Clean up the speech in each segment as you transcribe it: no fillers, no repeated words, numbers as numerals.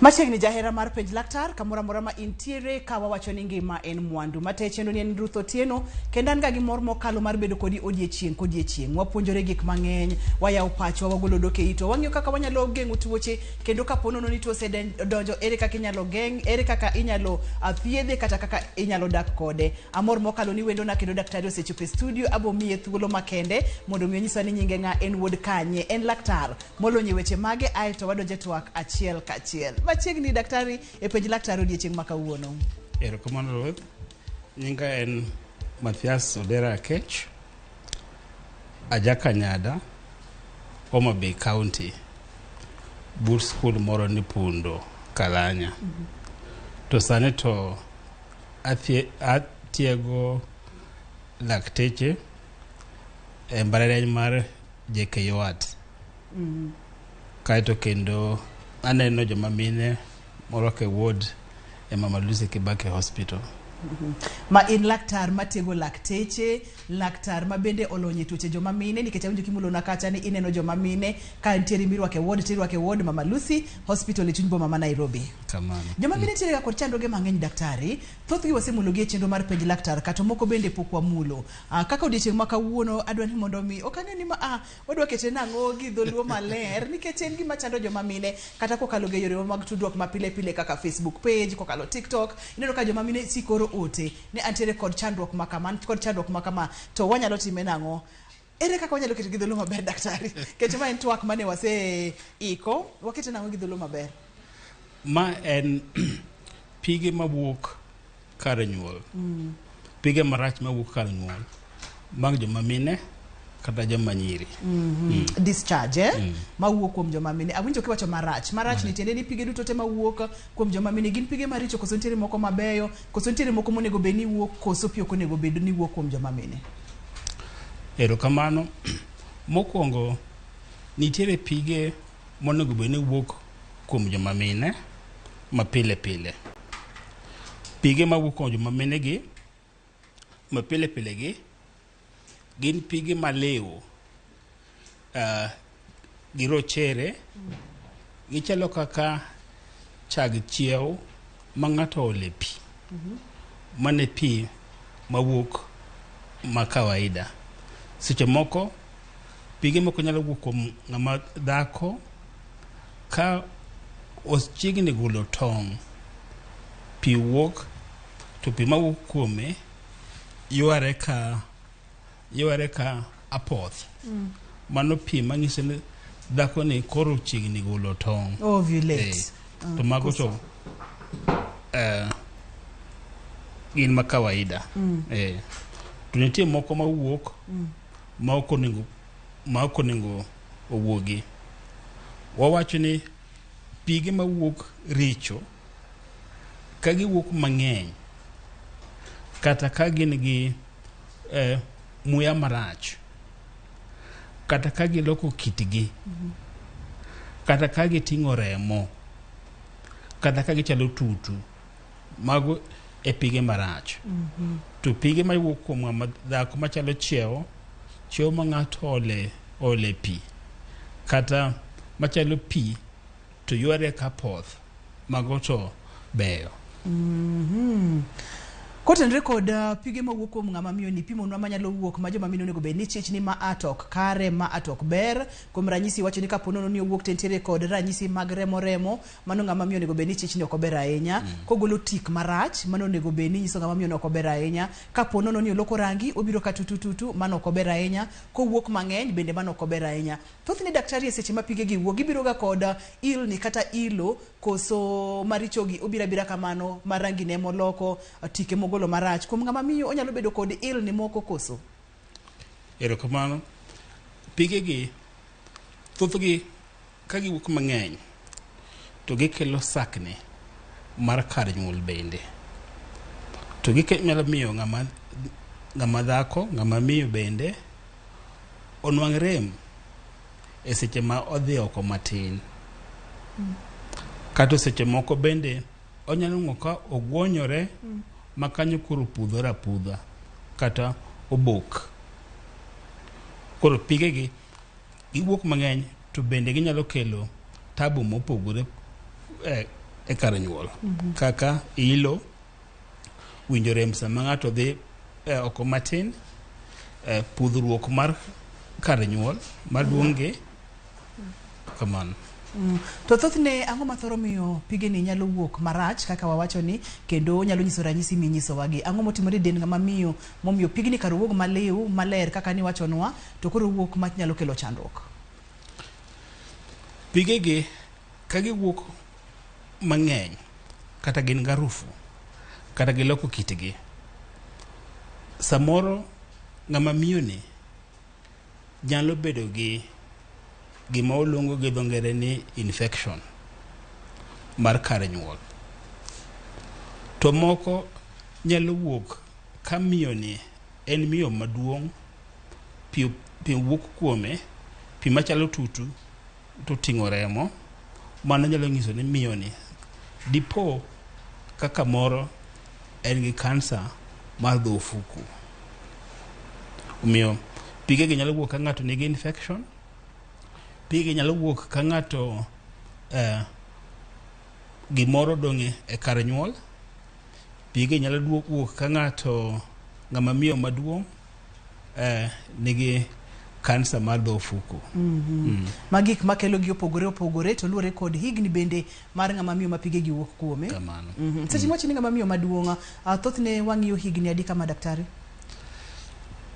Machiegni jahera mar penj laktar kamora mora ma intiere kawa wacho ni ngima en mwandu mate chendo ni en Ruth Otieno kendo an ga gi mor mokalo mar bedo kodi odiechieng wapuonjore gik mang'eny wayaw pacho wagolo doke ito wang'iyo kaka wanyalo geng'o tuoche kendo kapo nono ni tuo donjo ere kaka inyalo geng' ere kaka inyalo thiedhe kata kaka inyalo dak kode amor mokalo ni wendo na kendo daktari osechopo e studio abo miye thuolo makende mondo mi onyisa ni nyinge nga en wuod kanye en laktar molonye weche mage aito wadonje twak achiel kachiel machiegni daktari e penj laktar odiechieng' makawuono. Erokamano Ruth. Nyinga en Mathias Odera Kech, Ajakanyada, Homa Bay County, Bull School moro ni Pundo, Kalanya. To sani to atiego lakteche e mbalariany mar JKUAT. Kaito kendo aneno joma mine morwako e ward e Mama Lucy Kibaki Hospital. Ma in laktar matego lakteche, laktar ma bende olonye tuoche joma mine nikech awinjo kimulo na kacha ni ineno joma mine ka ntiere mirwake ward Mama Lucy Hospital e chuny boma ma Nairobi. Kamano. Joma mine tiere kod chandruoge mang'eny daktari, thothgi wasemulo gi e chenro mar penj laktar kata moko bende pok wamulo. Kaka odiechieng' ma kawuono adwa ni mondo mi okane ni wadwa kete nang'o gi dholuo maler nikech en gima chando joma mine kata kokalo ge yore mag tudruok ma pile pile kaka Facebook page, kokalo TikTok, ineno ka joma mine sikoro ote ne antiere kod chandruok makama to wanyalo time nang'o. Ere kaka wanyalo keto gi dholuo maber daktari? Kete ma en twak mane wase iko, wakete nang'o gi dholuo maber? Ma en pige mawuok kar nyuol. Pige marach mawuok kar nyuol. Mag joma mine kata joma nyiri. Discharge mawuok kuom joma mine. Awinjo kiwacho marach. Marach ni tiende ni pige duto te mawuok kuom joma mine gin pige maricho koso ntiere moko mabeyo, koso ntiere moko monego bed ni wuok koso pio konego bed ni wuok kuom joma mine. Erokamano. Mokwongo nitiere pige monego bed ni wuok kuom joma mine ma pile pile. Pige mawuok kuom joma mine gi ma pile pile gi gin pige maliw girochere gichalo kaka chag chiew ma ng'ato ole pi mane pi mawuok ma kawaida. Seche moko pige moko nyalo wuok kuom ng'ama dhako ka ochiegni golo tong', pi wuok to pi mawuok kuome yware ka apoth. Mano pi manyiso ni dhako ni koro chiegni golo tong'. Ovulate. To mago to gin ma kawaida. To nitie moko mawuok ma ok onego owuogi. Wawacho ni pige mawuok richo ka giwuok mang'eny kata ka gin gi muya marach kata ka giloko kitgi kata ka giting'o remo kata ka gichalo tutu mago e pige marach. To pige mawuok kuom ng'ama dhako machalo chiew ma ng'ato ole pi kata machalo pi to yware ka poth mago to beyo. Kotenre kod pige mawuok kuom ng'ama miyo ni pimo nwa manyalo wuok ma joma mine onego bed ni chich ni ma atok kare ma atok ber. Kuom ranyisi wacho ni kapo nono ni owuok tentiere kod ranyisi mag remo mano ng'ama miyo onego bed ni chich ni ok ober ahinya. Kogolo tik marach mano onego bed ni nyiso ng'ama miyo no ok ober ahinya. Kapo nono ni oloko rangi obiro ka tutututu mano ok ober ahinya. Kowuok mang'eny bende mano ok ober ahinya. Thothne daktari e seche ma pige gi wuok gibiro ga kod ilni kata ilo koso maricho gi obira kamano marangi ne moloko tike mogolo marach. Kuom ng'ama miyo onyalo bedo kod ilni moko koso. Erokamano. Pige gi thothgi ka giwuok mang'eny to gikelo sakni mar kar nyuol bende. To nyalo miyo ng'ama dhako, ng'ama miyo bende onwang' rem e seche ma odhi oko matin. Kato seche moko bende onyalo ng'o ka ogwonyore makanyo koro pudhora kata obok. Koro pige gi giwuok mang'eny to bende ginyalo kelo tabu mopogore e kar nyuol kaka ilo, winjo rem sama ng'ato dhi oko matin, pudhruok mar kar nyuol maduong' kamano. To thothne ang'o mathoro miyo pigeni nyalo wuok marach kaka wawacho ni kendo nyalo nyiso ranyisi minyisowa gi? Ang'o motimore dend ng'ama miyo momiyo pigni kar wuog maliw maler kaka ni wachonwa to koro wuok manyalo kelo chandruok? Pigegi ka giwuok mang'eny kata gin garufu kata giloko kitgi, samoro ng'ama miyoni nyalo bedo gi gima oluongo gi dho ngere ni infection mar kar nyuol. To moko nyalo wuok ka miyoni en miyo maduong', pi wuok kuome, pi machalo tutu to ting'o remo, mano nyalo nyiso ni miyoni dipo kaka moro en gi kansa mar dho ofuku. Omiyo pigegi nyalo wuok ka ng'ato nigi infection, pigi nyalo wuok ka ng'ato gimoro dong'e e kar nyuol, pigi nyalo wuok ka ng'ato ng'ama miyo maduong' nigi kansa mar dho ofuku. Magik makelo gi opogore opogore to luwore kod higni bende mar ng'ama miyo ma pigegi wuok kuome. Kamano. Seche mowacho ni ng'ama miyo maduong', thothne wang'iyo higni adi kama daktari?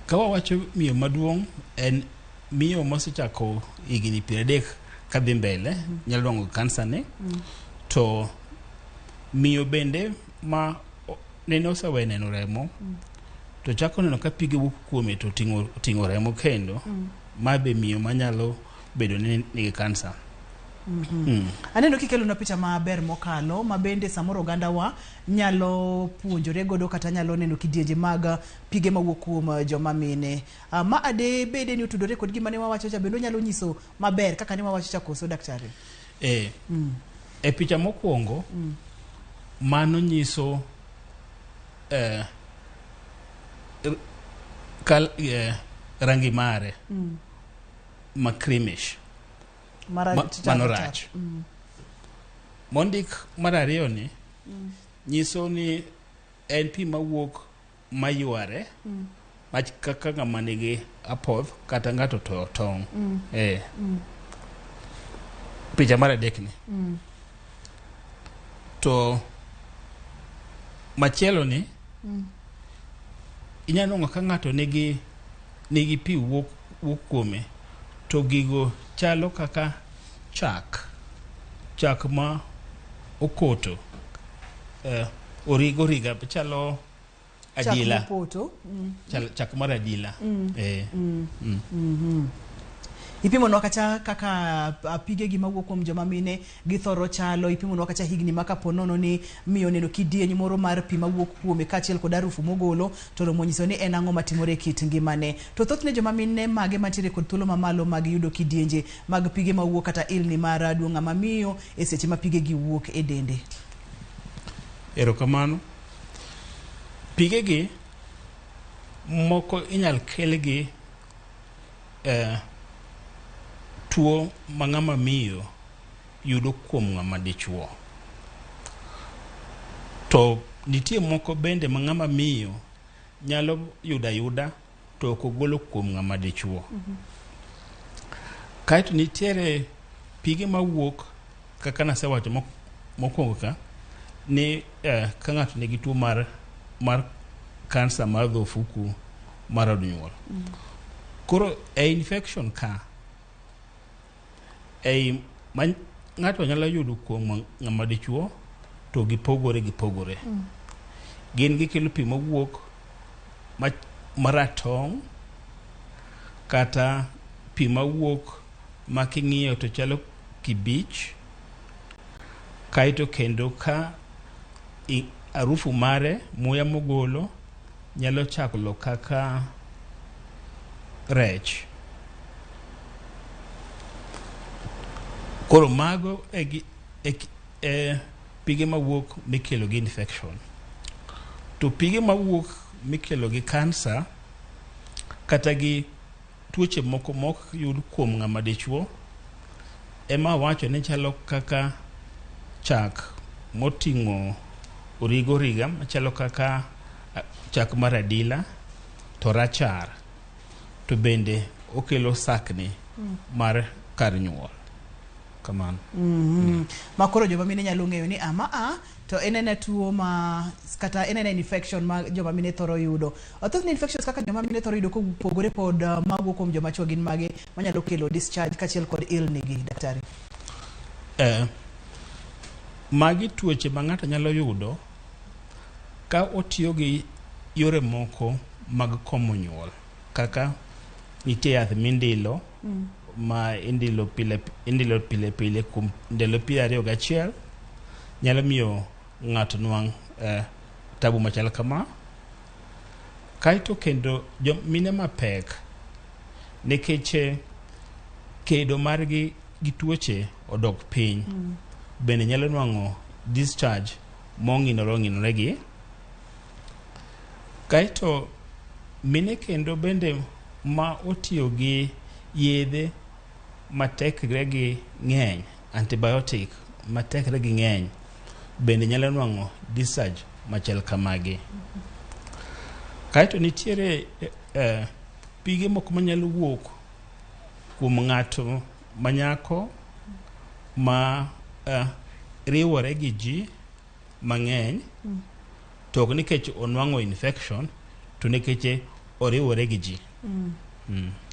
Ka wawacho miyo maduong' en miyo mosechako higni 30 kadhi mbele, nyalo dongo kansa ne. To miyo bende ma nene osewe neno remo, to chako neno ka pige wuok kuome to ting'o remo kendo, ma be miyo manyalo bedo ni nigi kansa. Aneno kikelo na picha maber mokalo ma bende samoro ogandawa nyalo puonjore godo kata nyalo neno kidienje mag pige mawuok kuom joma mine. Ma ade bede ni otudore kod gima ne wawacho cha bende nyalo nyiso maber kaka ne wawacho cha koso daktari? E picha mokwongo mano nyiso rangi mare ma creamish, mano rach. Mondik mar ariyo ni nyiso ni en pi mawuok mayuare, kaka ng'ama nigi apoth kata ng'ato to tong'. Picha mar adek ni. To machielo ni inyalo ng'o ka ng'ato nigi pi wuok kuome, to gigo chalo kaka chak ma okoto, origa chalo ajila, chak mar ajila. Ipimonwa kacha kaka pigegi mawuok kuom joma mine githoro chalo, ipimonwa kacha higni ma kapo nono ni miyo neno kidieny moro mar pi mawuok kuome kaachiel kod harufu mogolo, to romo nyiso ni en ang'o matimore e kit ngimane. To thothne joma mine mage mantiere kod thuolo mamalo mag yudo kidienje mag pige mawuok kata ilni mar duong' ng'ama miyo e seche ma pigegi wuok e dende? Erokamano. Pigegi moko inyal kelgi tuo ma ng'ama miyo yudo kuom ng'ama dichuo. To nitie moko bende ma ng'ama miyo nyalo yuda to ok ogolo kuom ng'ama dichuo. Kaeto nitiere pige mawuok kaka nasewacho mokwongo ka ni ka ng'ato nigi tuo mar kansa mar dho ofuku mar od nyuol. Koro infection ka ng'ato nyalo yudo kuom ng'ama dichuo to gipogore. Gin gikelo pi mawuok maratong' kata pi mawuok ma king'iyo to chalo kibich, kaeto kendo ka harufu mare, muya mogolo nyalo chaklo kaka rech. Koro mago e pige mawuok mikelo gi infection. To pige mawuok mikelo gi kansa kata gi tuoche moko mok yud kuom ng'ama dichuo ema wacho ni chalo kaka chak moting'o origa machalo kaka chak mar adila to rachar to bende okelo sakni mar kar nyuol kamano. Makoro joma mine nyalo ng'eyo ni to enene tuo kata enene infection ma joma mine thoro yudo. Thothne infections kaka joma mine thoro yudo kopogore pod mawuok kuom joma chwo gin mage manyalo kelo discharge kachiel kod ilni gi, daktari? Magi tuoche ma ng'ato nyalo yudo ka otiyo gi yore moko mag komo nyuol, kaka nitie yath mindilo ma indilo pile pile kuom ndalo 21 nyalo miyo ng'ato nwang' tabu machal kama. Kaito kendo mine mapek nikech kedo margi gi tuoche odok piny bende nyalo nwang'o discharge mong'inore gi. Kaito mine kendo bende ma otiyo gi yedhe matekre gi ng'eny, antibiotic matekre gi ng'eny bende nyalo nwang'o discharge machal kamagi. Kaito nitiere pige moko manyalo wuok kuom ng'ato manyako ma riwore gi ji mang'eny, to ok nikech onwang'o infection, to nikech oriwore gi ji.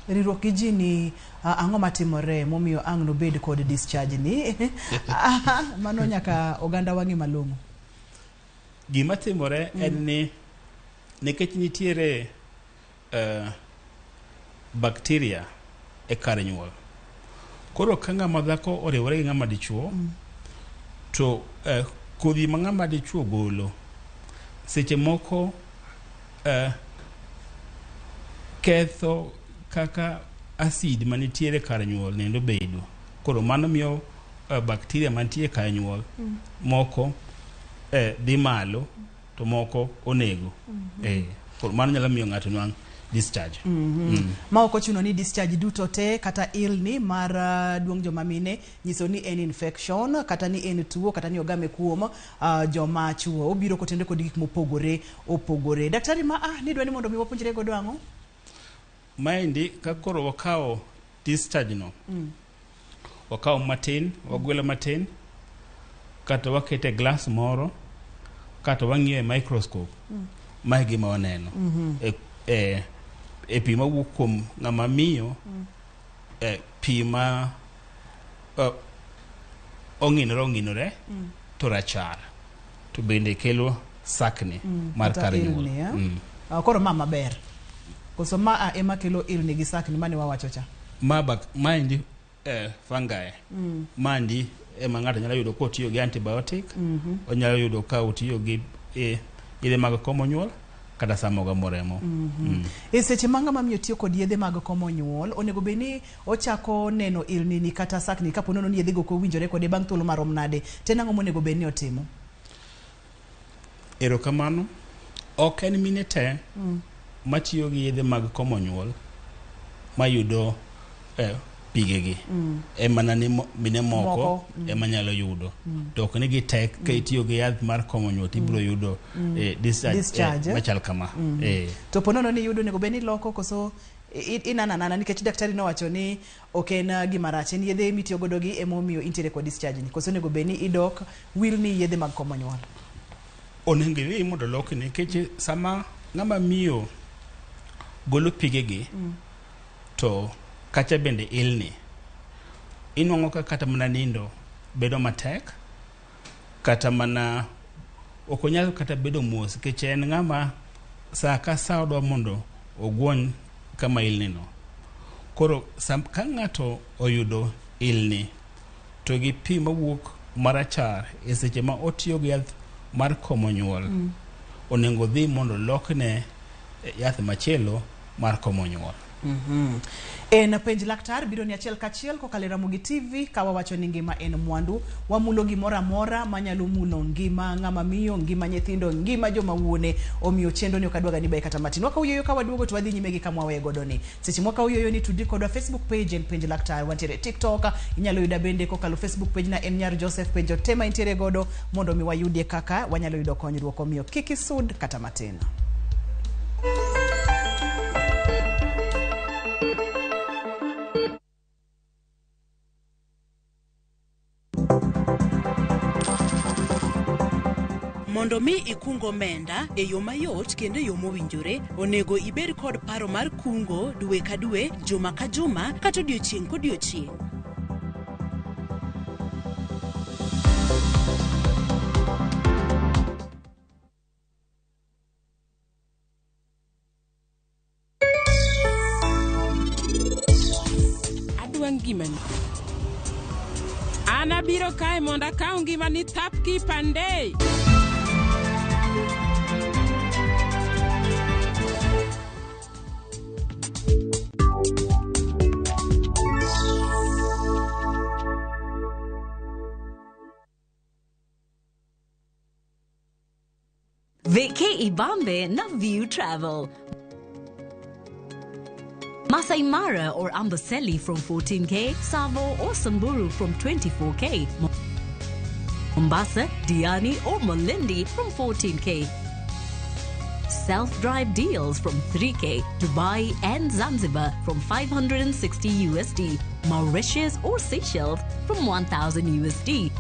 Riwruok gi ji ni ang'o matimore momiyo ang' nobed kod discharge ni? Mano nyaka oganda wang'i malong'o. Gima timore en ni nikech nitiere bacteria e kar nyuol. Koro ka ng'ama dhako oriwore gi ng'ama dichuo, to kodhi ma ng'ama dichuo golo seche moko ketho kaka acid manitiere kar nyuol nendo bedo. Koro mano miyo bacteria mantie kar nyuol moko dhi malo to moko onego. Koro mano nyalo miyo ng'ato nwang' discharge. Ma ok ochuno ni discharge duto te kata ilni mar duong' joma mine nyiso ni en infection kata ni en tuo kata ni ogame kuom joma chuo. Obiro kotende kod gik mopogore opogore. Daktari ni dwani mondo mi wapuonjre godo ang'o? Maendi ka koro wakawo discharge no, wakawo matin, wagwelo matin, kata wakete glass moro, kata wang'iyo e microscope, mae gima waneno. E pi mawuok kuom ng'ama miyo, pi ma ong'inore to rachar, to bende kelo sakni mar kar nyuol. Koro maber. Koso ema kelo ilni gi sakni mane wawacho cha. Maendi fungi. Mandi ema ng'ato nyalo yudo kotiyo gi antibiotic, onyalo yudo ka otiyo gi yedhe mag komo nyuol kata samoga moremo. E seche ma ng'ama miyo tiyo kod yedhe mag komo nyuol, onego be ni ochako neno ilni ni kata sakni kapo nono ni yedhe go kowinjore kode bang' thuolo marom nade, ten ang'o monego be ni otimo? Erokamano, ok en mine te matiyo gi yedhe mag komo nyuol mayudo pigegi. Mana ni mine moko ema nyalo yudo. To ok ni gi tek ka itiyo gi yath mar komo nyuol tibiro yudo discharge machal kama. To ponono ni yudo nego be ni loko koso inanana nikech daktari nowacho ni ok en gima rach, en yedhe mitiyo godo gi emomiyo intiere kod discharge ni, koso nego be ni idok wil ni yedhe mag komo nyuol? Onego iwe mondo loki nikech sama ng'ama miyo golo pigegi to kacha bende ilni, inwang'o ka kata mana nindo bedo matek, kata mana ok onyal kata bedo mos nikech en ng'ama sa ka sa odwa mondo ogwony kama ilni no. Koro ka ng'ato oyudo ilni to gi pi mawuok marachar e seche ma otiyo gi yath mar komo nyuol, onego dhi mondo lokne yath machielo mar komo nyuol. En penj laktar biro ni achiel kachiel kokalo Ramogi TV ka wawacho ni ngima en mwandu, wamulo gimoro amora manyalo mulo ngima ng'ama miyo, ngima nyithindo, ngima joma wuone. Omiyo chendo ni okadwaga ni bai kata matin. Waka uyoyo ka waduogo to wadhi nyime gi kama wawe godo ni. Seche mwaka uyoyo ni tudi kodwa Facebook page en penj laktar, wantiere TikTok, inyalo yuda bende kokalo Facebook page na en nyar Joseph penj tema intiere godo mondo mi wayudie kaka wanyalo yudo konyruok. Omiyo kik isud kata matin. Mondo mi ikungo omenda e yo mayot kendo e yo mowinjore, onego ibed kod paro mar kungo dwe ka dwe, juma ka juma, kata odiochieng' kodiochieng'. Adwa ngimani. Ana biro kae mondo akaw ngimani thap kipande. Vacay Ibambe na View Travel. Masai Mara or Amboseli from 14K, Savo or Samburu from 24K, Mombasa, Diani or Malindi from 14K. Self-drive deals from 3K, Dubai and Zanzibar from 560 USD, Mauritius or Seychelles from 1000 USD.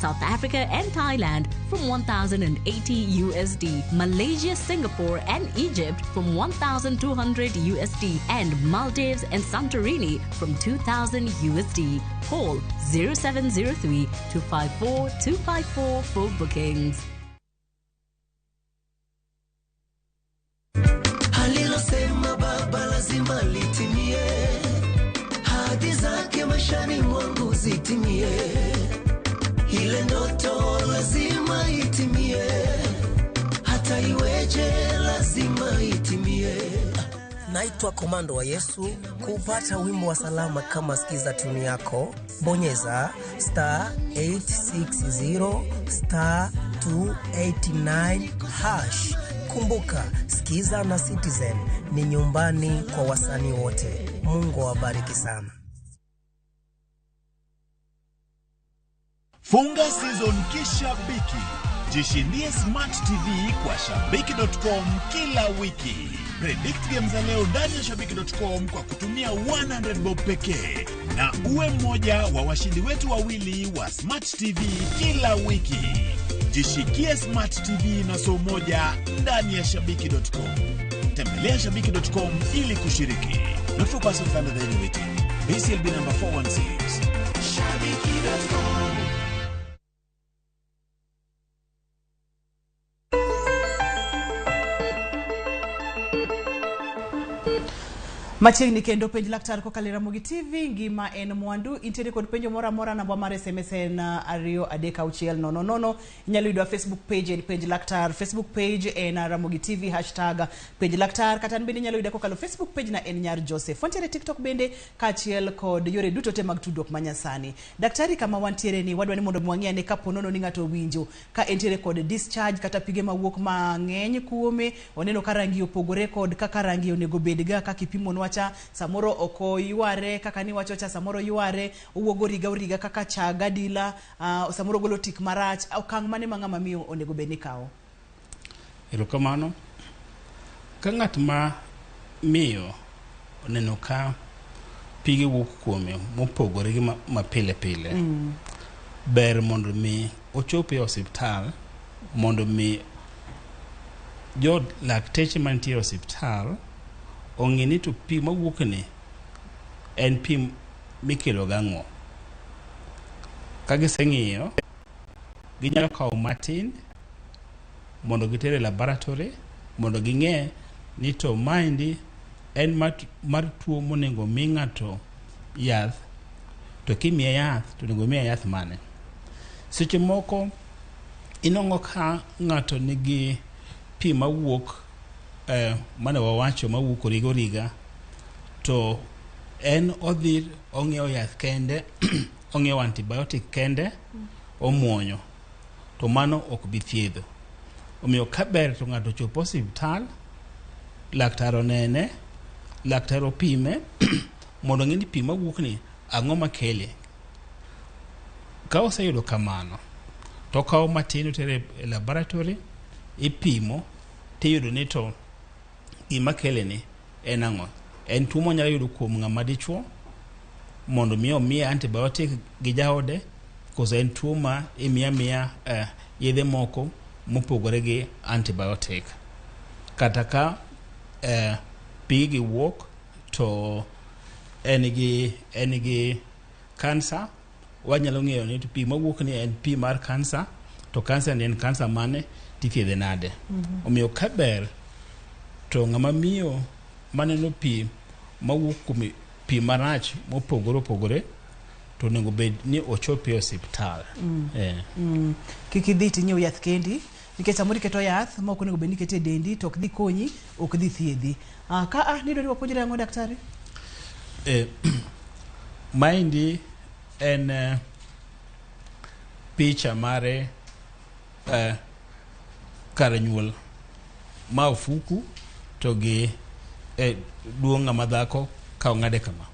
South Africa and Thailand from 1,080 USD, Malaysia, Singapore and Egypt from 1,200 USD, and Maldives and Santorini from 2,000 USD. Call 0703 254 254 for bookings. Alilosema baba lazima litimie, hadi zake maishani mwangu zitimie. Ile ndoto lazima itimie, hata iweje lazima itimie. Naitwa Komando wa Yesu. Kupata wimbo wa salama kama sikiza tuni yako, bonyeza *860 *289#. Kumbuka, sikiza na Citizen ni nyumbani kwa wasanii wote. Mungu awabariki sana. Funga season kishabiki. Jishindie Smart TV kwa shabiki.com kila wiki. Predict games za leo ndani ya shabiki.com kwa kutumia 100 bob pekee. Na uwe mmoja wa washindi wetu wawili wa Smart TV kila wiki. Jishikie Smart TV na so moja ndani ya shabiki.com. Tembelea shabiki.com ili kushiriki. Not for persons under the age of 18. BCLB number 416. Shabiki.com. Machiegni kendo penj laktar kokalo Ramogi TV, ngima en mwandu. Intiere kod penjo mora mora, namba mar SMS en 23600. Inyalo yudo Facebook page en penj laktar, Facebook page en Ramogi TV #penj laktar, kata bende inyalo yudo kokalo Facebook page na en nyar Joseph. Wantiere TikTok bende kachiel kod yore duto te mag tudruok manyasani. Daktari, kama wantiere ni wadwa ni mondo mwang'ane kapo nono ni ng'ato winjo ka entiere kod discharge kata pige mawuok mang'eny kuome, oneno ka rangi opogore kod kaka rangi onego bedga ka kipimo wacha samoro oko yuare kaka ni wacho cha samoro yuare uogo riga kaka chaga dila, samoro golo tik marach. Okang' mane mang'ama miyo onego beni kao? Erokamano. Ka ng'at ma miyo oneno ka pige wuok kuome mopogore gi ma pile pile, ber mondo mi ochope hospital, mondo mi jo lakteche mantie hospital ong'eni to pi mawuok ni en pi mikelo gang'o. Ka giseng'iyo, ginyalo kawo matin mondo gitere laboratory mondo ging'e ni to maendi en mar tuo monego mi ng'ato yath, to kimiye yath to onego miye yath mane. Seche moko inong'o ka ng'ato nigi pi mawuok mane wawacho mawuok origa to en odhi ong'iewo yath kende ong'iewo antibiotic kende omuonyo to mano ok bi thiedho. Omiyo kaber to ng'ato chopo osiptal, laktar onene, laktar opime mondo ng'e ni pi mawuok ni ang'o makele. Ka oseyudo kamano to kawo matin otere e laboratory ipimo tiyudo ni to gima kele ni en ang'o. En tuo manyalo yudo kuom ng'ama dichuo mondo mi omiye antibiotic gi jaode, koso en tuo ma imiya yedhe moko mopogore gi antibiotic. Kata ka pigi wuok to en gi kansa, wanyalo ng'eyo ni pi mawuok ni en pi mar kansa, to kansa ni en kansa mane tithiedhe nade. Omiyo kaber to ng'ama miyo maneno pi mawuok kuom pi marach mopogore opogore to onego bed ni ochopi e osiptal. Kik idhi tinyiew yath kendi, nikech samoro iketo yath ma ok onego bed ni iketo e dendi to ok dhi konyi, ok dhi thiedhi. Nidwani wapuonjre ang'o daktari? Maendi en picha mare kar nyuol ma ofuku to gi duong' ng'ama dhako ka ong'ade kama.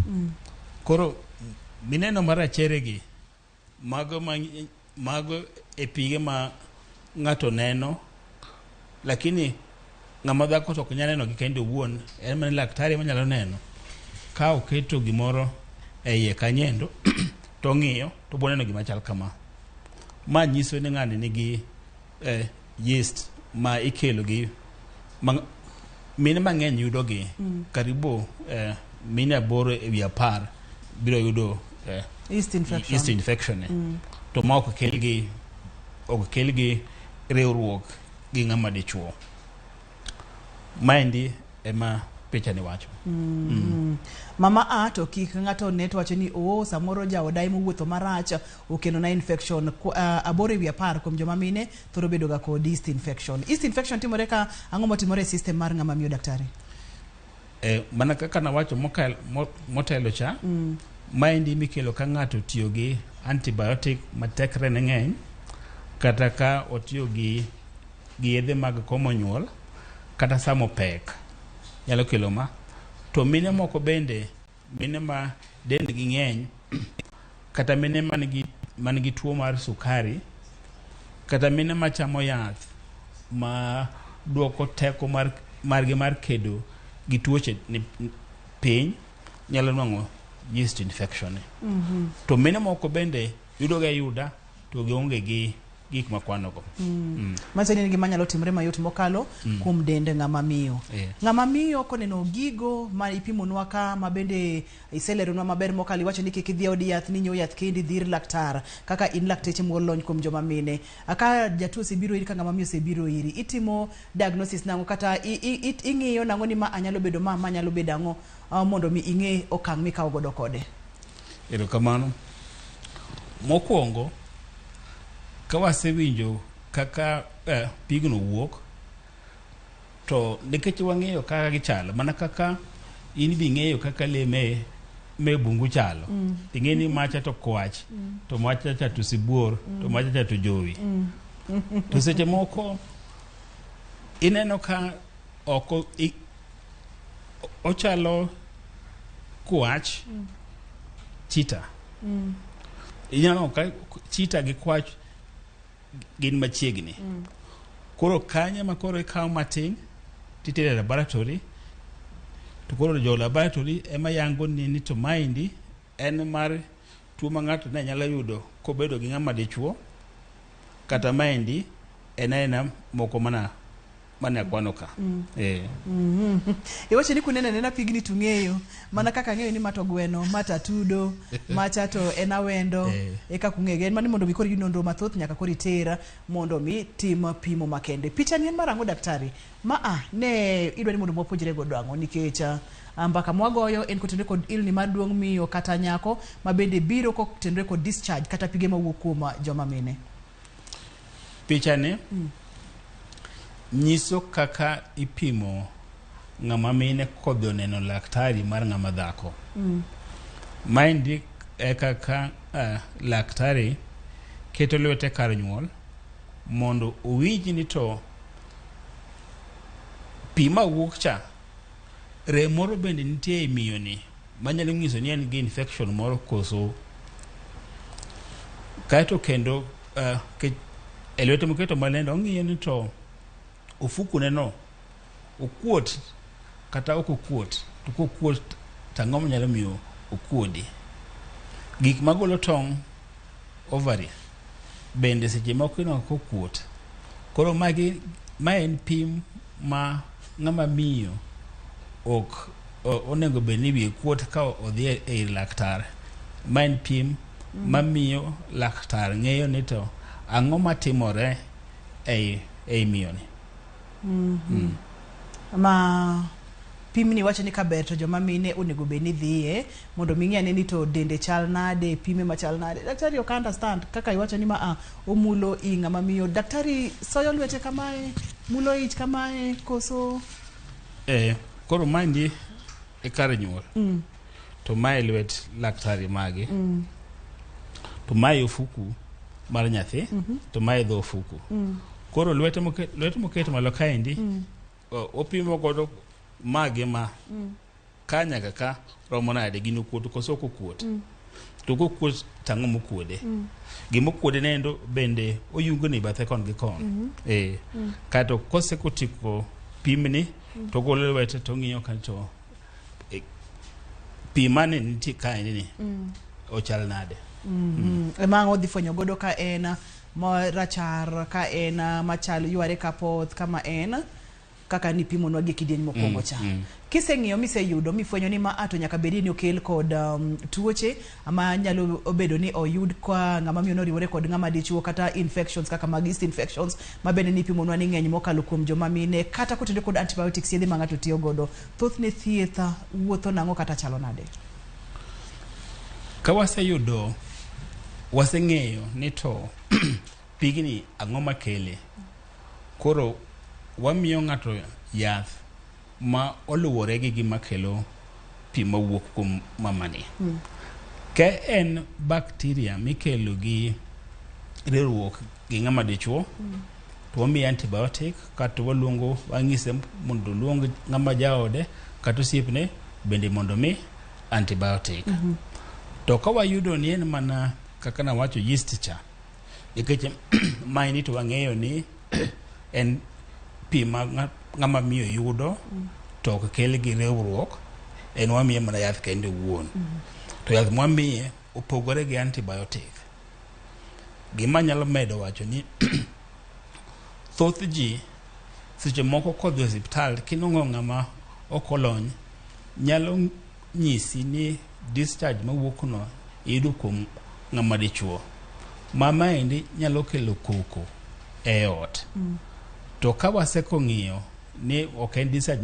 Koro mineno marachere gi mago e pige ma ng'ato neno, lakini ng'ama dhako to ok nyalo neno gi kende owuon, en mana laktari manyalo neno. Ka oketo gimoro e iye kanyendo to ong'iyo to bo neno gima chal kama. Ma nyiso ni ng'ani nigi yeast ma ikelo gi mine mang'eny yudo gi karibu mine 8 ewi 10 biro yudo yeast infection. To ma ok kel gi riwruok gi ng'ama dichuo. Maendi ema picha ni wacho. Mama to kik ng'ato ne to wacho ni samoro jaoda mowuotho marach okelo na infection. 8 ewi 10 kuom joma mine thoro bedo ga kod yeast infection. Yeast infection timore ka ang'o motimore e system mar ng'ama miyo daktari? Mana kaka nawacho motelo cha, maendi mikelo ka ng'ato tiyo gi antibiotic matekre ne ng'eny, kata ka otiyo gi yedhe mag komo nyuol, kata samo pek nyalo kelo ma. To mine moko bende, mine ma dendgi ng'eny, kata mine man gi tuo mar sukari, kata mine ma chamo yath ma duoko teko margi mar kedo gi tuoche piny, nyalo nwang'o yeast infection. To mine moko bende yuda to gionge gi gik makwanogo. Machani gima nyalo timre mayot mokalo kuom dende ng'ama miyo. Ng'ama miyo koneno gigo ma ipimonwa ka ma bende iseleronwa maber mokalo, iwacho ni kik idhi od yath, ni nyiew yath kendi, dhir laktar kaka in lakteche molony kuom joma mine. Aka jatuo osebiro iri ka ng'ama miyo osebiro iri, itimo diagnosis nango kata ing'iyo nango ni ma anyalo bedo ma nyalo bedo ang'o mondo mi ing'e okang' mikawo godo kode. Erokamano. Mokwongo ka wasewinjo kaka pigno wuok, to nikech wang'eyo kaka gichalo, mana kaka in bi ng'eyo kaka le me bungu chalo. Ing'e ni macha to kwach, to macha to sibuor, to macha to jowi. To seche moko ineno ka oko ochalo kwach chita. Inyalo ka chita gi kwach gin machiegni. Koro kanya ma koro ikawo matin titere laboratory, to koro jo laboratory ema yango ni to maendi en mar tuo ma ng'ato ne nyalo yudo kobedo gi ng'ama dichuo, kata maendi en aena moko mana kwano ka. Iwacho ni kunene nena pigni tung'eyo, mana kaka ng'eyo ni mato gweno, mata tudo, macha to en awendo, eka kung'ege. En mani mondo mi kori nonro mathoth nyaka kori tera mondo mi tim pimo makende. Picha ni en marango daktari. Ne idwani mondo mwapuonjre godo ang'o, nikech mbaka mwagoyo en kotenre kod ilni mar duong' miyo kata nyako, ma bende biro kotenre kod discharge kata pige mawuok kuom joma mine. Picha ni nyiso kaka ipimo ng'ama mine kodhi neno laktari mar ng'ama dhako. Maendi kaka laktari keto lwete kar nyuol mondo owinj ni to pi ma wuok cha rem moro bende nitie e miyo ni manyalo nyiso ni en gi infection moro koso. Kaeto kendo e lwete moketo malendo ong'iyo ni to ofuku neno okuot kata ok okuot, to kokuot tang'o manyalo miyo okuodi. Gik magolo tong' ovary bende seche moko ino kokuot. Koro ma en pim ma ng'ama miyo ok onego bed ni wiye kuot ka odhi e laktar. Ma en pim mamiyo laktar ng'eyo ni to ang'o matimore ei miyo ni. Ma pimni wacho ni kaber to joma mine onego bed ni dhiye mondo mi ng'e ni to dende chal nade, pime machal nade. Daktari ok understand kaka iwacho ni omulo i ng'ama miyo. Daktari soyo lwete kamae, mulo ich kamae koso koro maendi e kar nyuol. To mae lwet laktari magi. To mae ofuku mar nyathi. To mae dho ofuku. Koro lwete moketo malo kaendi opimo godo magi ma ka nyaka ka romo nade, gin okuot koso ok okuot. To kokuot tang'o mokuode. Gimokuode nendo bende oyungo ni bathe kon gi kon. Kato kose kotiko pimni to golo lwete to ng'iyo kanto pi mane nitie kaendi ni ochal nade. Ema odhi fwenyo godo ka en marachar, ka en machal yware kapoth, kama en kaka ni pimo nwa gi kidieny mokwongo cha. Kiseng'iyo miseyudo mifwenyo ni ma ato nyaka bedi ni okel kod tuoche ama nyalo obedo ni oyud kwa ng'ama miyo noriwore kod ng'ama dichuo, kata infections kaka mag yeast infections mabende ni pimo nwa ni ng'eny mokalo kuom joma mine, kata kotende kod antibiotics yedhe ma ng'ato tiyo godo. Thothne thieth wuotho nang'o kata chalo nade? Ka waseyudo waseng'eyo ni to pigni ang'o makele, koro wamiyo ng'ato yath ma oluwore gi gima kelo pi mawuok kuom mamani. Ka en bakteria mikelo gi riwruok gi ng'ama dichuo, to wamiyo antibiotic kata wang'ise mondo luong ng'ama jaode kata osiepne bende mondo mi antibiotic. To ka wayudo ni en mana kaka na wacho yeast cha, nikech maini to wang'eyo ni en pi ma ng'ama miyo yudo to ok kel gi riwruok, en wamiye mana yath kende wuon. To yath mwamiye opogore gi antibiotic. Gima nyalo medo wacho ni thoth ji seche moko kodhi osiptal kinong'o ng'ama okolony nyalo nyisi ni discharge mawuok no iyudo kuom ng'ama dichuo. Maendi nyalo kelo koko e ot. To ka wasekong'iyo ni ok en discharge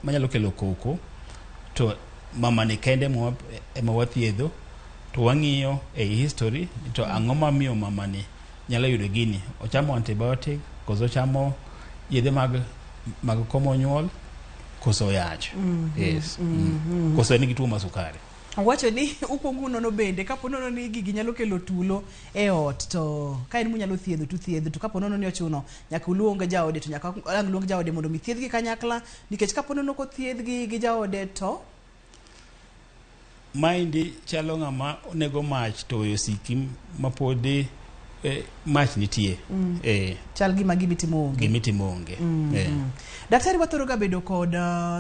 manyalo kelo koko, to mama ni kende ema wathiedho, to wang'iyo e history to ang'o mamiyo mama ni nyalo yudo gini. Ochamo antibiotic koso chamo yedhe mag komo nyuol koso yach. Yes. Koso en gi tuo masukari. Wacho ni ukwongo nono bende kapo nono ni gigi nyalo kelo tulo e ot, to ka en munyalo thiedho to thiedho, to kapo nono ni ochuno nyaka uluong jaode, to nyaka luong jaode mondo mi thiedhgi kanyakla, nikech kapo nono ko thiedhgi gi jaode to maendi chalo ng'ama onego mach to osiki mapodi mach nitie. Chal gima gimitimo onge. Daktari wathoro ga bedo kod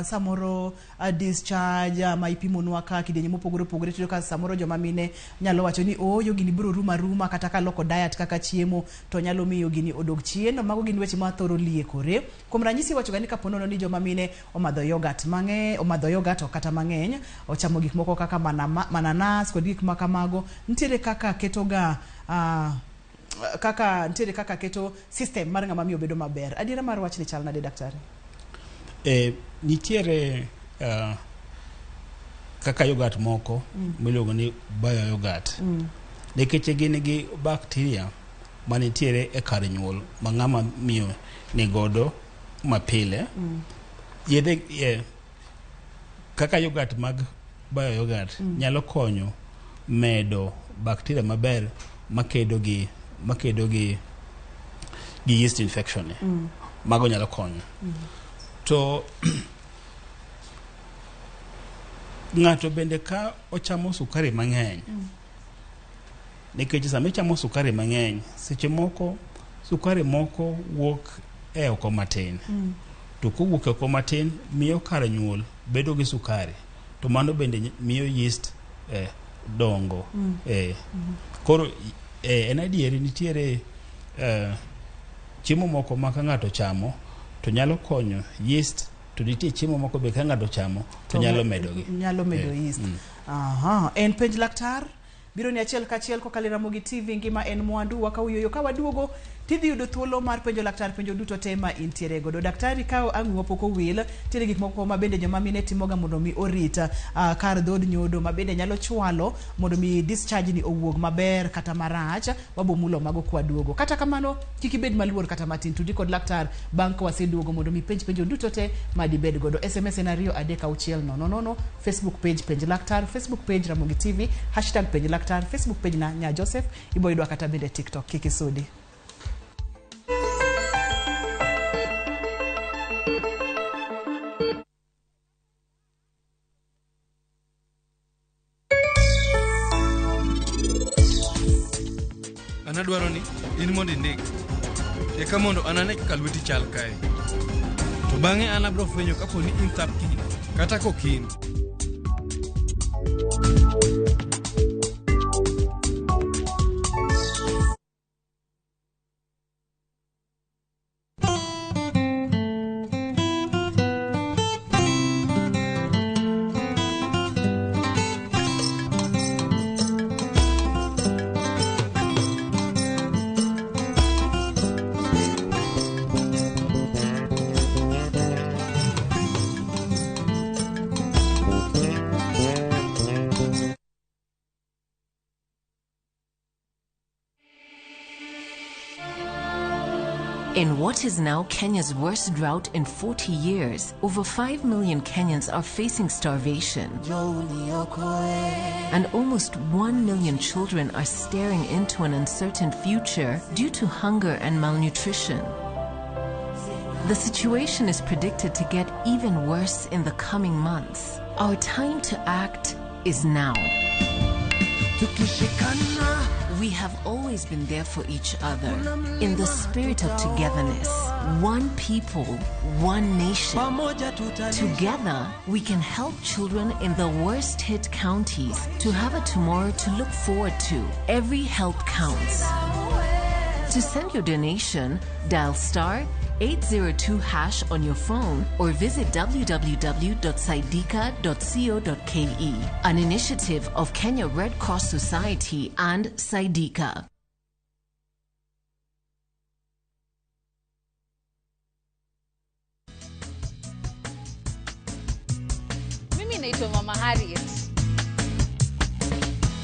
samoro discharge ma ipimonwa ka kidienje mopogore opogore, to ka samoro joma mine nyalo wacho ni oyo gini biro ruma kata ka loko diet kaka chiemo to nyalo miyo gini odog chien. Mago gin weche ma thoro liekore. Kuom ranyisi wacho ga ni kapo nono ni joma mine omadho yogurt kata mang'eny, ochamo gik moko kaka mananas kod gik makamago, nitiere kaka keto ga kaka keto system mar ng'ama miyo bedo maber. Adiera mar wach ni chal nade, daktari? Nitiere kaka yogurt moko miluongo ni bio yogurt. Nikech gin gi bakteria manitiere e kar nyuol ma ng'ama miyo ni godo mapile. yedhe kaka yogurt mag bio yogurt nyalo konyo medo bacteria maber makedo gi yeast infection mago nyalo konyo to ng'ato bende ka ochamo sukari mang'eny nikech sama ichamo sukari mang'eny seche moko sukari moko wuok e oko matin to kowuok e oko matin miyo kar nyuol bedo gi sukari to mano bende miyo yeast dongo koro en adieri nitiere chiemo moko ma ka ng'ato chamo to nyalo konyo yeast to nitie chiemo moko be ka ng'ato chamo to nyalo medo yeast en penj laktar biro ni achiel kachiel kokalo Ramogi TV ngima en mwandu wakauyoyo ka waduogo tidhi yudo thuolo mar penjo laktar penjo duto tema intiere godo daktari ka ang'uwa poko wil tiere gik moko ma bende joma mine timoga mondo mi orita kar dhod nyodo ma bende nyalo chwalo mondo mi discharge ni owuog maber kata marach wabomulo mago kwa duogo kata kamano kik ibed maluor kata matin tudi kod laktar bang' ka waseduogo mondo mi penjo duto te ma dibed godo SMS en 23600 Facebook page penj laktar Facebook page Ramogi TV #penj laktar Facebook page na nya Joseph iboyidwa kata bende TikTok kikisudi. Anadwaro ni in mondo indik eka mondo anane kaka lweti chal kae to bang'e an abro fwenyo kapo ni in tap kiny kata kokin. In what is now Kenya's worst drought in 40 years, over 5 million Kenyans are facing starvation. And almost 1 million children are staring into an uncertain future due to hunger and malnutrition. The situation is predicted to get even worse in the coming months. Our time to act is now. We have always been there for each other in the spirit of togetherness. One people, one nation. Together, we can help children in the worst hit counties to have a tomorrow to look forward to. Every help counts. To send your donation, dial *802# on your phone or visit www.saidika.co.ke, an initiative of Kenya Red Cross Society and Saidika. Mimi naitwa Mama Harriet.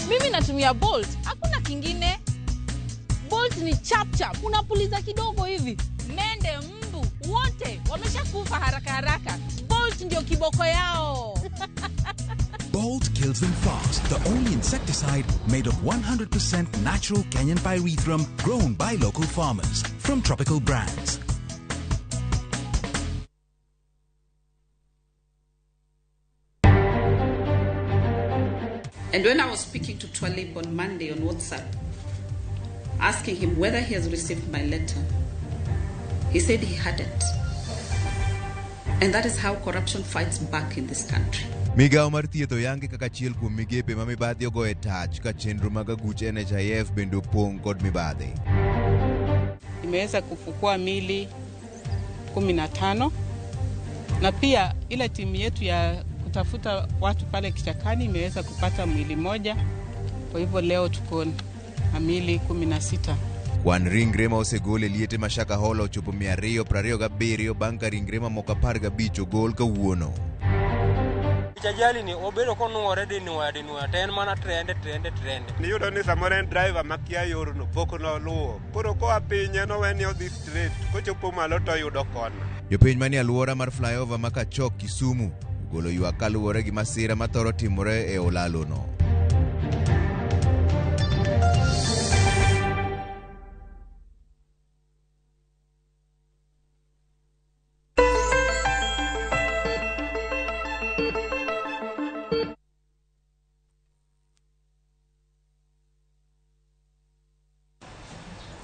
Mimi natumia Bolt. Hakuna kingine. Bolt ni chap. Unapuliza kidogo hivi. Mende, mbu, wote wameshakufa haraka. Bolt ndio kiboko yao. Bolt kills them fast. The only insecticide made of 100% natural Kenyan pyrethrum grown by local farmers from tropical brands. And when I was speaking to Twalib on Monday on WhatsApp, asking him whether he has received my letter, he said he hadn't. And that is how corruption fights back in this country. Migao mar thietho yangi kaka achiel kuom migepe ma mibadhi ogo e tach ka chenro mag aguch NHIF bende opong' kod mibadhi. Imeweza kufukua mili 15 na pia ile timu yetu ya kutafuta watu pale kichakani imeweza kupata mwili moja. Kwa hivyo leo tuko na mili 16. Kwan ringre ma osegol liete mashaka holo ochopo 227 bang' ka ringre ma moko 15 ogol kawuono. Jajali ni obedo konuore di nuadi ten mana trende. Niyudo ni samoro en driver makia yorno pok no luwo. Koro ko apinye no weni odhi straight kochopo malo to yudo kona. Jopiny manie alwora mar flyover ma Kachok Kisumu ogolo ywak kaluwore gi masira mathoro timore e olalono.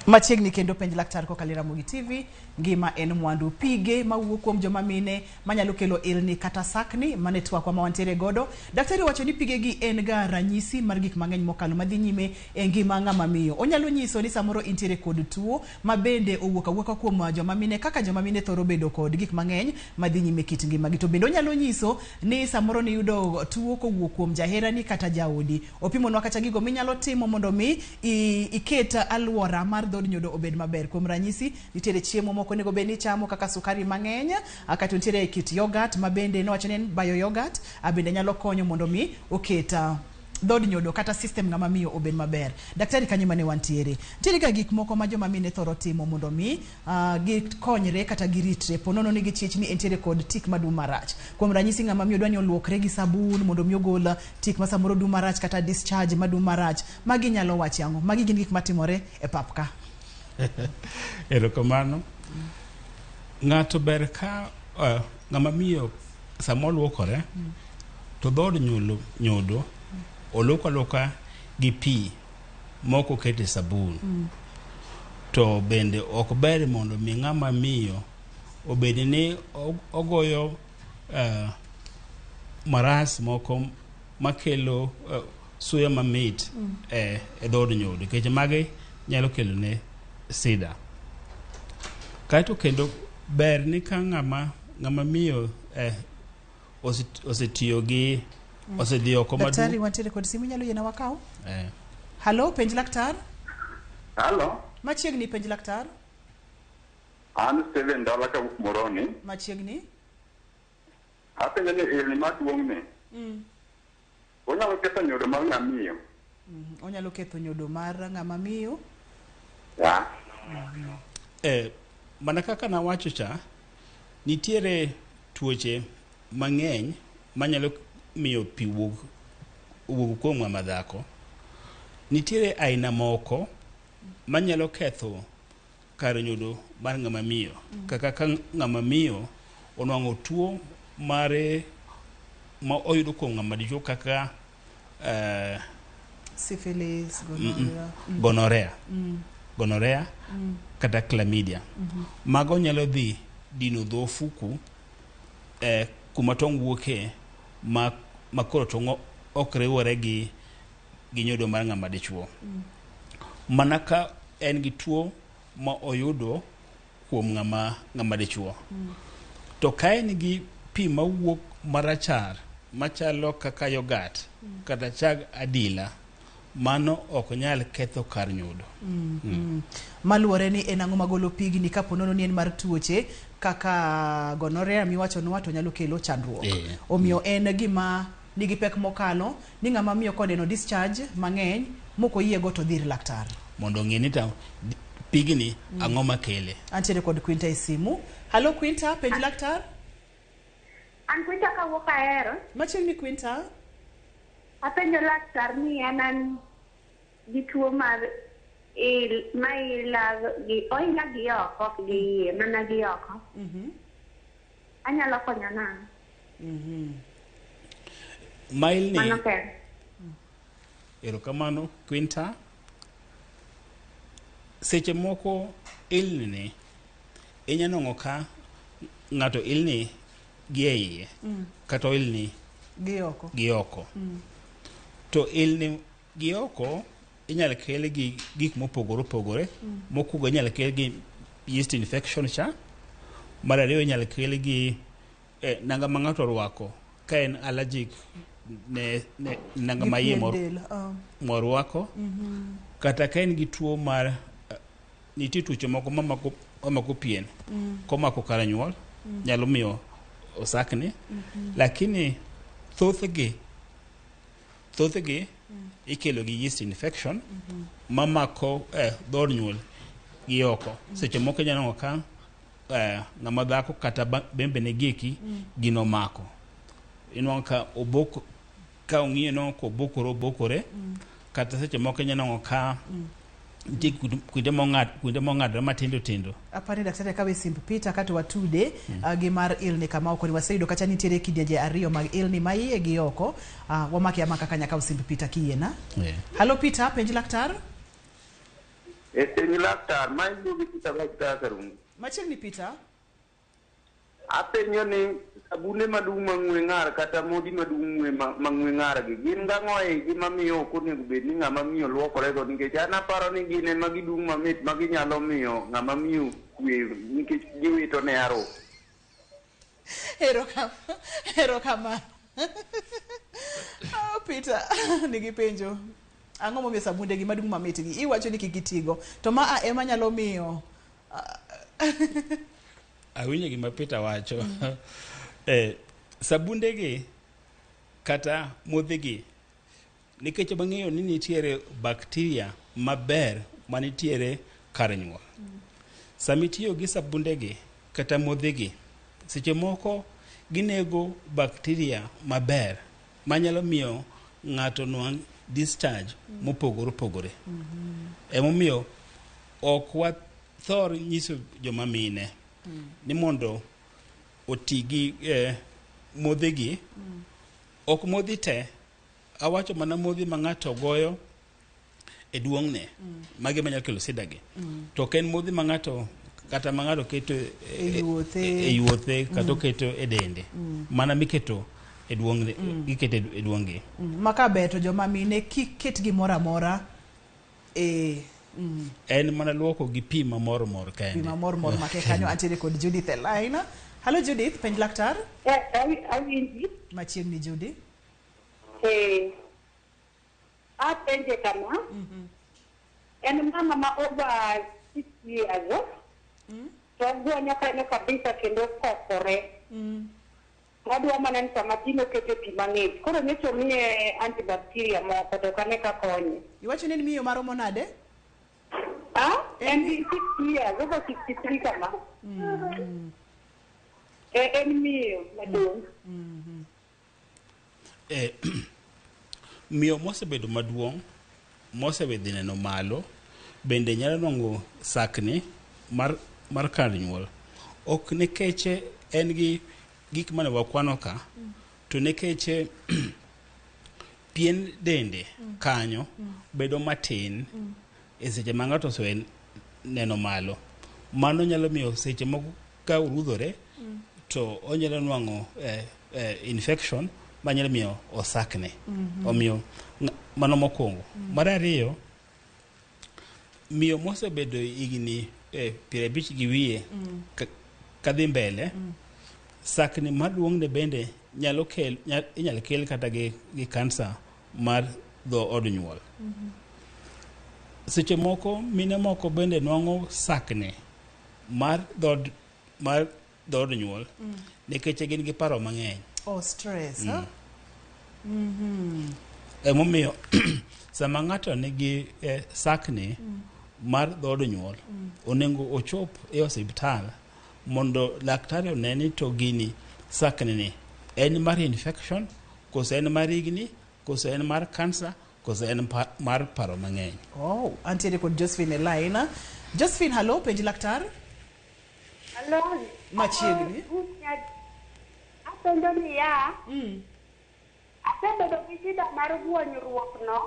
Machiegni kendo penj laktar kokalo Ramogi TV, ngima en mwandu. Pige mawuok kuom joma mine manyalo kelo ilni kata sakni mane twakwa ma wantiere godo. Daktari wacho ni pige gi en ga ranyisi mar gik mang'eny mokalo madhi nyime e ngima ng'ama miyo. Onyalo nyiso ni samoro intiere kod tuo ma bende owuok awuoka kuom joma mine, kaka joma mine thoro bedo kod gik mang'eny madhi nyime kit ngimagi. To bende onyalo nyiso ni samoro ni yudo tuo kowuok kuom jaherani kata jaodi. Opimonwa kata gigo minyalo timo mondo mi iket alwora mar dhod nyodo obed maber. Kuom ranyisi, nitiere chiemo moko nego bed ni chamo kaka sukari mang'eny, kata nitiere kit yogurt ma bende nowacho ni en bio yogurt, bende nyalo konyo mondo mi oket dhod nyodo kata system ng'ama miyo obed maber. Daktari, kanyo mane wantiere, nitiere ga gik moko ma joma mine thoro timo mondo mi gikonyre kata giritre. Ponono ni gichich ni entiere kod tik madum marach. Kuom ranyisi, ng'ama miyo dwani oluokre gi sabun mondo mi ogol tik ma samoro dum marach kata discharge madum marach. Magi nyalo wacho ang'o? Magi gin gik matimore e pap ka. Erokamano. Ng'ato ber ka ng'ama miyo sama oluokore to dhod nyodo oluoko aloka gi pi moko kete sabun. To bende ok ber mondo mi ng'ama miyo obed ni ogoyo maras moko makelo suya mamit e dhod nyodo, keche mage nyalo kelo ne sida. Kaito kendo ber ni ka ng'ama miyo osetiyo gi osedhi oko madu. Daktari, wantiere kod simu, nyalo yena wakaw? Halo, penj laktar? Halo. Machiegni penj laktar? An Steven Dala ka Moroni. Machiegni? Apenjo ni ilni maduong' ni. Onyalo ketho nyodo mar ng'ama miyo. Onyalo ketho nyodo mar ng'ama miyo. Ya. Mana kaka nawacho cha, nitiere tuoche mang'eny manyalo miyo pi wuog kuom ng'ama dhako. Nitiere aina moko manyalo ketho kar nyodo mar ng'ama miyo. Kaka ka ng'ama miyo onwang'o tuo mare ma oyudo kuom ng'ama dichuo kaka syphilis, gonorrhea kata chlamydia. Mago nyalo dhi dino dho ofuku kuma tong' wuoke ma koro tong' ok riwore gi nyodo mar ng'ama dichuo. Mana ka en gi tuo ma oyudo kuom ng'ama dichuo. To ka en gi pi mawuok marachar machalo kaka yogurt kata chag adila, mano ok nyal ketho kar nyodo. Maluwore ni en ang'o magolo pigni kapo nono ni en mar tuoche kaka gonorrhea miwacho no wato nyalo kelo chandruok. Omiyo en gima nigi pek mokalo ni ng'ama miyo koneno discharge mang'eny moko yiego to dhir laktar mondo ng'e ni pigni ang'o makele. Antiere kod Quinta e simu. Halo Quinta, penj laktar. An Quinta kawuok Ahero. Machiegni Quinta. Apenjo laktar ni an gi tuo mar oila gi oko, ok gi iye, mana gi oko. Anyalo konyo nang'o? Mailni. Mano ker. Erokamano Quinta. Seche moko ilni inyanong'o ka ng'ato ilni gi e iye kata ilni gi oko. To ilni gi oko inyalo kel gi gik mopogore opogore. Mokuongo inyalo kel gi yeast infection cha. Mar ariyo inyalo kel gi nanga ma ng'ato orwako ka en allergic ne nanga ma iye morwako. Kata ka en gi tuo mar nitie tuoche moko mamako pien komako kar nyuol nyalo miyo osakni. Lakini thothgi ikelo gi yeast infection mamako dhod nyuol gi oko. Seche moko inyalo ka ng'ama dhako kata bembe ne giki gino mako inwang ka oboko ka ong'iyo no ko bokore kata seche moko nyano ka kuinde mong'adre matindo tindo. Apani daktari kawe simp Peter kata watude gi mar Ilni kama okoni waseyudo kacha nitiere kidienje ariyo mag Ilni ma iye gi oko wamaki amaka kanya kawe simp Peter kiena. Hello Peter, penji laktar? Penji laktar, ma iluongi Peter laktar karungu. Machiegni Peter? Apenjo ni sabune madung mang'we ng'ar kata modi madung mang'we ng'ar gi gin gang'o gima miyo ok onego bed ni ng'ama miyo luokore go, nikech an aparo ni gin ema gidung mamit ma ginyalo miyo ng'ama miyo kwe nikech giwito ne aro. Erokamano. Peter nigi penjo. Ang'o momiyo sabunde gi madung mamit gi iwacho ni kikitigo to ma ema nyalo miyo awinjo gima Peter wacho. Sabunde gi kata modhi gi nikech bang'eyo ni nitiere bakteria maber manitiere kar nyuol. Sami tiyo gi sabunde gi kata modhi gi seche moko ginego bakteria maber manyalo miyo ng'ato nwang' discharge mopogore. Emomiyo ok wathor nyiso joma mine ni mondo oti gi modhi gi. Ok modhi te, awacho mana modhi ma ng'ato goyo e duong'ne magi manyalo kelo sida gi. To ken modhi ma ng'ato kata ma ng'ato keto e yuothe kata keto e dende mana miketo e duong'ne giketo e duong'gi. Maka beto joma mine kiket gi mora mora en mana luoko gi pi mamor kende. Pi mamor make kanyo antiere kod Judith Elaina. Hello Judith, penj laktar? Awinji. Machiegni Judy. Apenje kama. En mama ma over 6 years. To gwanya kanyo kabisa kendo kokore. Madwa mana ni sama tino kete pi mang'ich. Koro nyecho miye antibacteria moko to kane ka konye. Iwacho ni miyo maromo nade? En 6 years, over 63 kama. En miyo maduong'. Miyo mosebedo maduong' mosebedo neno malo bende nyalo nwang'o sakni mar kar nyuol. Ok nikech en gi gik mane wakwano ka to nikech pien dende kanyo bedo matin e seche ma ng'ato oswe neno malo. Mano nyalo miyo seche moko ka urudhore to onyalo nwang'o infection manyalo miyo osakne. Omiyo mano mokwongo. Mar ariyo, miyo mosebedo higni 50 gi wiye kadhi mbele sakni maduong'ne bende inyalo kel kata gi kansa mar dho od nyuol. Seche moko mine moko bende nwang'o sakne mar dho od nyuol nikech gin gi paro mang'eny. Stress. Emomiyo sama ng'ato nigi sakni mar dho od nyuol onego ochop e osiptal mondo daktari oneni to gini sakni ni en mar infection kose en mar igni kose en mar kansa kose en mar paro mang'eny. Antiere kod Josephine Elaina. Josephine, hello, penji laktar? Hello. Machiegni. Apenjo ni ya. Asebedo gi shida mar guonyruok no.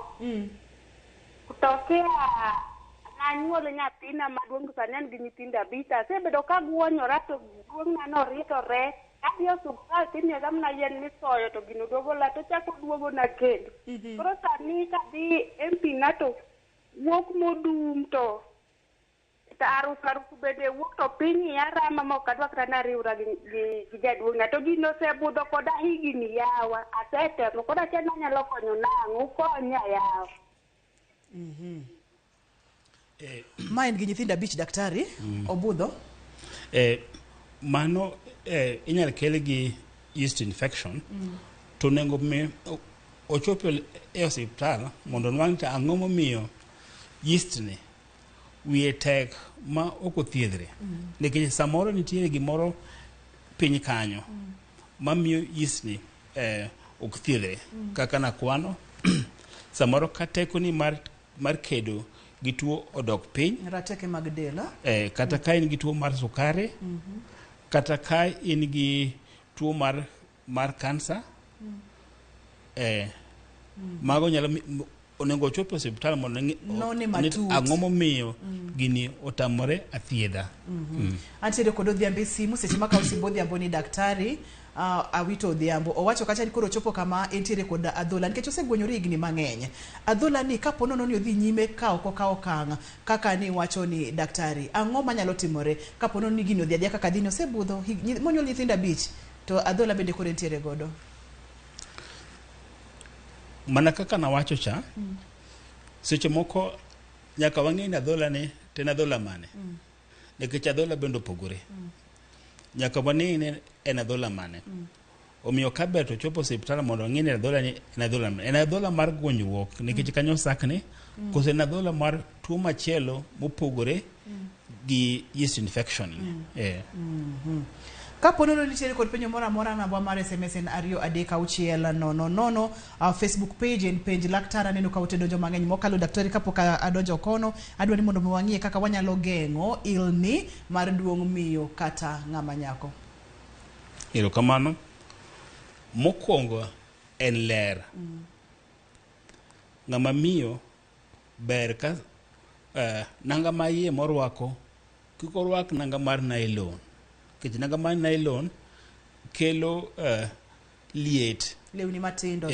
Kutokea nanyuolo nyathina maduong' sani an gi nyithindo 5. Asebedo ka guonyora to duong'na no ritore. Adhi osuptal tinega mana yien misoyo to gino duogo la to chako duogo na kendo. Koro sani kadhi empina to wuok modum to arus bende wuok to piny yarama mok adwa kata nariwra gi jaduong'na to gino osebudho koda higni yawa. Asetemo koro akia nanyalo konyo nang'o konya yawa. Ma en gi nyithindo 5 daktari obudho? Mano inyalo kel gi yeast infection to nego mi ochopo e osiptal mondo nwang' ta ang'o momiyo yeast ni wiye tek ma ok othiedhre nikech samoro nitiere gimoro piny kanyo mamiyo yisni ok thiedhre kaka nakwano samoro ka tekoni mar kedo gi tuo odok piny rateke mag del kata ka in gi tuo mar sukari kata ka in gi tuo mar kansa mago nyalo onego chop hospital mondo ang'o momiyo gini otamore athiedha. Antiere kod odhiambo simu seche ma ka osimbo odhiambo ni daktari awito odhiambo owacho kacha ni koro chopo kama entiere kod adhola nikech osegwenyore higni mang'eny. Adhola ni kapo nono ni odhi nyime ka okang' kaka ni wacho ni daktari ang'o manyalo timore kapo nono ni gini odhi adhiya kaka dhini osebudho monyuol nyithindo 5 to adhola bende koro entiere godo. Mana kaka nawacho cha seche moko nyaka wang'e ni adhola ni ten adhola mane nikech adhola bende opogore nyaka wang'e en adhola mane omiyo ka ber to chopo hospital mondo wang'e ni adhola ni en adhola mar gwonyruok nikech kanyo sakni kose en adhola mar tuo machielo mopogore gi yeast infection Kapo nono nitiere kod penjo moro amora namba mar SMS en 23600 Facebook page en page laktar aneno ka ote donjo mang'eny mokalo daktari kapok adonjo kono adwani mondo wang'ie kaka wanyalo geng'o ilni mar duong' miyo kata ng'ama nyako. Erokamano. Mokwongo en ler. Ng'ama miyo ber ka nanga ma iye morwako kik orwak nanga mar nylon nikech nanga mar nylon kelo liet lewni matindo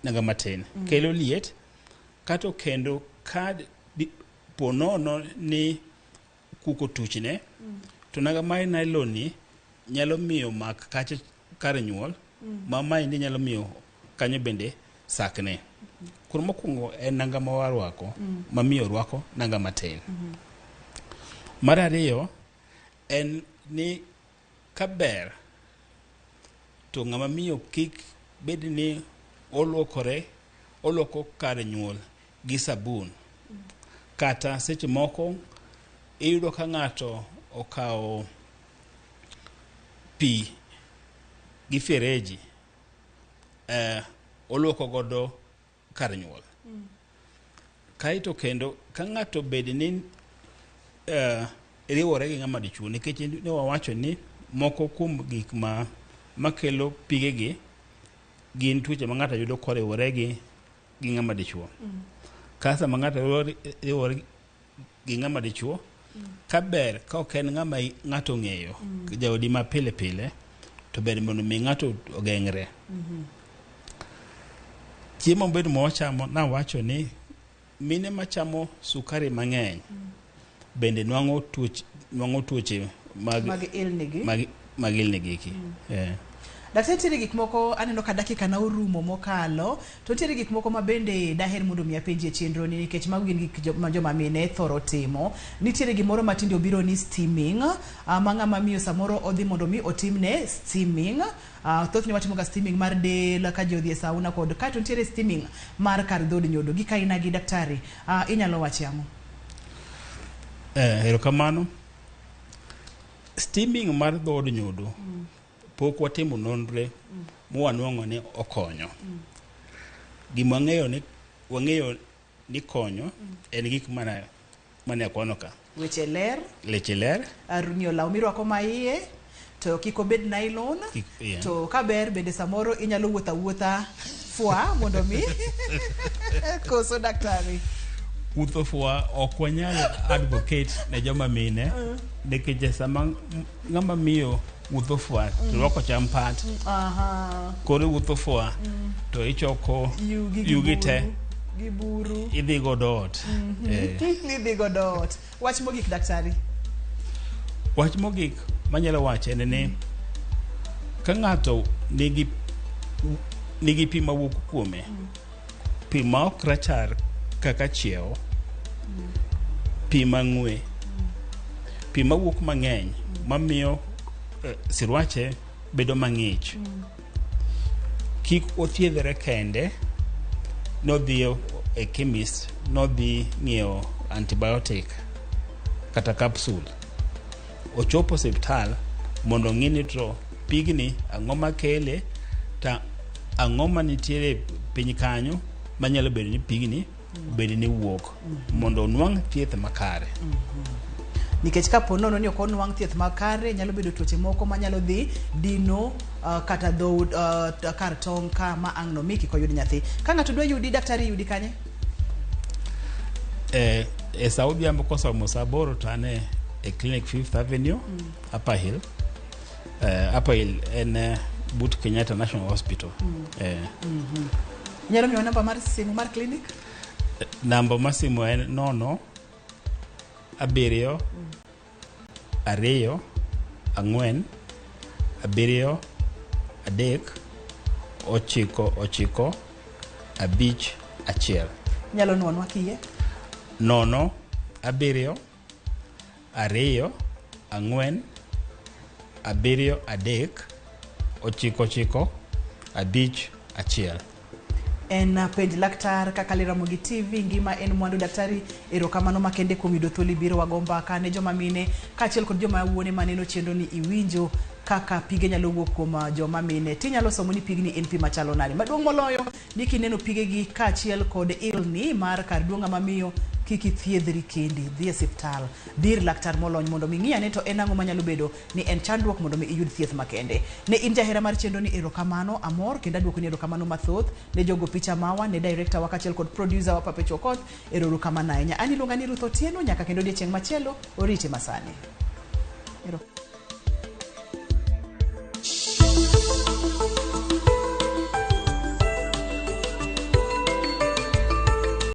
nanga matin kelo liet kato kendo kad ponono ni kuko tuchne to nanga mar nylon ni nyalo miyo mak kache kar nyuol mama indi nyalo miyo kanyo bende sakne koro mokwongo en nanga ma warwako ma miyo rwako nanga matin mar ariyo en ni kaber to ng'ama miyo kik bed ni olwoko kar nyuol gi sabun kata seche moko iyudo ka ng'ato okawo pi gi fereji olwoko godo kar nyuol kaito kendo ka ng'ato bed ni riwore gi ng'ama dichuo nikech ne wawacho ni moko kuom gik makelo pigegi gin tuoche ma ng'ato yudo koriwore gi ng'ama dichuo kasa ma ng'ato riwore gi ng'ama dichuo kaber ka ok en ng'ama ng'ato ng'eyo jaodi ma pile pile to ber mondo mi ng'ato ogeng're. Chiemo bedo mawachamo nawacho ni mine machamo sukari mang'eny bende nwang'o tuoche mag ilni giki. Daktari, nitiere gik moko aneno ka dakika na orumo mokalo to nitiere gik moko ma bende daher mondo mi apenji e chenro ni nikech mago gin gik joma mine thoro timo. Nitiere gimoro matinde obiro ni steaming ma ng'ama miyo samoro odhi mondo mi otimne steaming thothne watimo ga steaming mar del ka ji odhi e sauna kod kato nitiere steaming mar kar dhod nyodo gi kaina gi daktari inyalo wache ang'o? Erokamano. Steaming mar dhod nyodo pok watimo nonre mwanwang'o ni okonyo. Gima wang'eyo ni konyo en gik mane akwano ka. Weche ler. Leche ler. Arunyo law mirwako maiye to kik obed nylon to kaber bende samoro inyalo wuotha fwa mondo mi koso daktari. Wuotho fwa ok wanyal advocate ne joma mine nikech sama ng'ama miyo wuotho fwa to rwako champat koro wuotho fwa to ichoko yugi te gi buru idhi godo ot. Idhi godo ot. Wach mogik daktari. Wach mogik manyalo wacho en ni ka ng'ato nigi pi mawuok kuome pi ma ok rachar kaka chiewo pi mang'we pi mawuok mang'eny mamiyo sirwache bedo mang'ich kik othiedhre kende nodhi e chemist, nodhi ng'iewo antibiotic kata capsule. Ochopo osiptal mondo ng'ini to pigni ang'o makele, ta ang'o manitiere piny kanyo manyalo bedo ni pigni bedo ni wuok mondo onwang' thieth makare. Nikech kapo nono ni ok onwang' thieth makare, nyalo bedo tuoche moko manyalo dhi dino kata dhoud kar tong' ka ma ang' no miki koyud nyathi. Ka ng'ato dwa yudi, daktari yudi kanye? E Saudi ambo kosomo saboro to ane e clinic 5th Avenue, Upper Hill. Upper Hill en but Kenyatta National Hospital. Nyalo miyo namba mar simu mar clinic? Namba mar simu en 0 7 2 4 7 3 9 5 1. Nyalo nuonwa kiye? 0 7 2 4 7 3 9 5 1. En penj laktar kaka Ramogi TV, ngima en mwandu. Daktari, erokamano makende kuom yudo thuolo biro wago mbaka ne joma mine kaachiel kod joma wuone maneno chendo ni iwinjo kaka pige nyalo wuok kuom joma mine. Tinyalo somo ni pigni en pi machalo nade. Maduong' moloyo ni kineno pigegi kaachiel kod Ilni mar kar duong' mamiyo kiki thiedhri kendi, dhi e osiptal, dir laktar molony mondo mi ng'iyane to en ang'o manyalo bedo ni en chandruok mondo mi iyud thieth makende. Ne in jahera mar chendo ni erokamano, amor kendo aduoko ni erokamano mathoth ne jogo picha mawa, ne director wa kaachiel kod producer wa Pape Chokot, erokamano ahinya. An iluonga ni Ruth Otieno, nyaka kendo odiechieng' machielo, oriti masani.